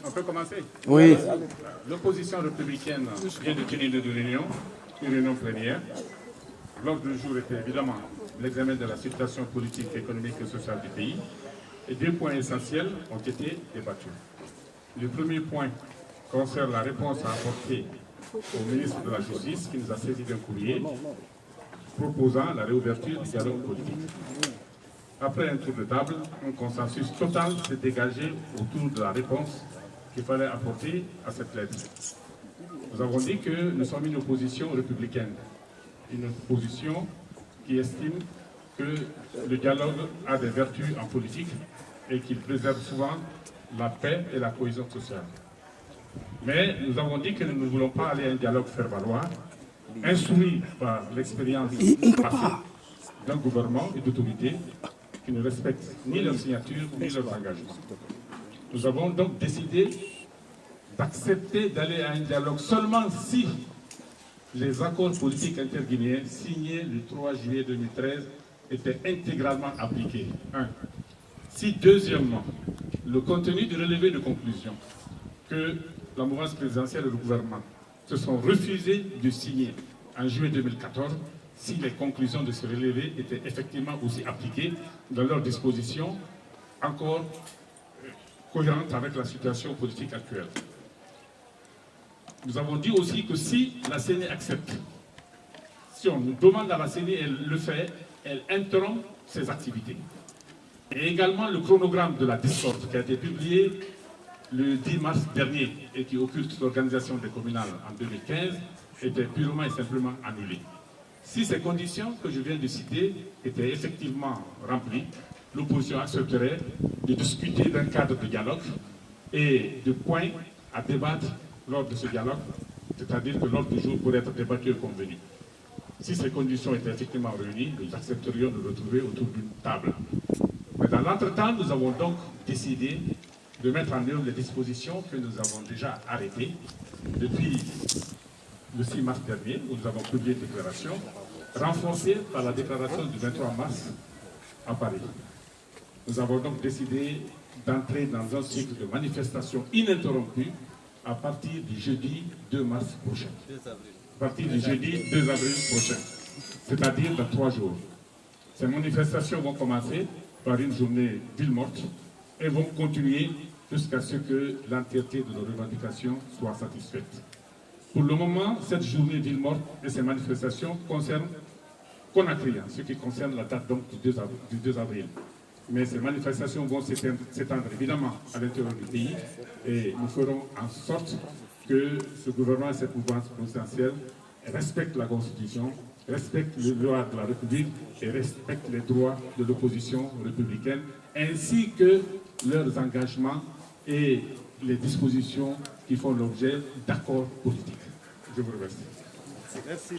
On peut commencer? Oui. L'opposition républicaine vient de tenir deux réunions, une réunion plénière. L'ordre du jour était évidemment l'examen de la situation politique, économique et sociale du pays. Et deux points essentiels ont été débattus. Le premier point concerne la réponse à apporter au ministre de la Justice qui nous a saisi d'un courrier proposant la réouverture du dialogue politique. Après un tour de table, un consensus total s'est dégagé autour de la réponse qu'il fallait apporter à cette lettre. Nous avons dit que nous sommes une opposition républicaine, une opposition qui estime que le dialogue a des vertus en politique et qu'il préserve souvent la paix et la cohésion sociale. Mais nous avons dit que nous ne voulons pas aller à un dialogue faire-valoir, instruit par l'expérience passée d'un gouvernement et d'autorités qui ne respectent ni leurs signatures ni leurs engagements. Nous avons donc décidé d'accepter d'aller à un dialogue seulement si les accords politiques interguinéens signés le 3 juillet 2013 étaient intégralement appliqués. Un. Si, deuxièmement, le contenu du relevé de conclusion que la mouvance présidentielle et le gouvernement se sont refusés de signer en juillet 2014, si les conclusions de ce relevé étaient effectivement aussi appliquées dans leurs dispositions, encore cohérentes avec la situation politique actuelle. Nous avons dit aussi que si la CENI accepte, si on nous demande à la CENI, elle le fait, elle interrompt ses activités. Et également le chronogramme de la discorde qui a été publié le 10 mars dernier et qui occulte l'organisation des communales en 2015 était purement et simplement annulé. Si ces conditions que je viens de citer étaient effectivement remplies, l'opposition accepterait de discuter d'un cadre de dialogue et de points à débattre lors de ce dialogue, c'est-à-dire que l'ordre du jour pourrait être débattu et convenu. Si ces conditions étaient effectivement réunies, nous accepterions de nous retrouver autour d'une table. Mais dans l'entretemps, nous avons donc décidé de mettre en œuvre les dispositions que nous avons déjà arrêtées depuis le 6 mars dernier, où nous avons publié une déclaration, renforcée par la déclaration du 23 mars à Paris. Nous avons donc décidé d'entrer dans un cycle de manifestations ininterrompues à partir du jeudi 2 mars prochain. À partir du jeudi 2 avril prochain, c'est-à-dire dans 3 jours. Ces manifestations vont commencer par une journée ville morte et vont continuer jusqu'à ce que l'entièreté de nos revendications soit satisfaite. Pour le moment, cette journée ville morte et ces manifestations concernent Conakry, ce qui concerne la date donc du 2 avril. Mais ces manifestations vont s'étendre évidemment à l'intérieur du pays et nous ferons en sorte que ce gouvernement et cette mouvance présidentielle respectent la Constitution, respectent les lois de la République et respectent les droits de l'opposition républicaine, ainsi que leurs engagements et les dispositions qui font l'objet d'accords politiques. Je vous remercie. Merci.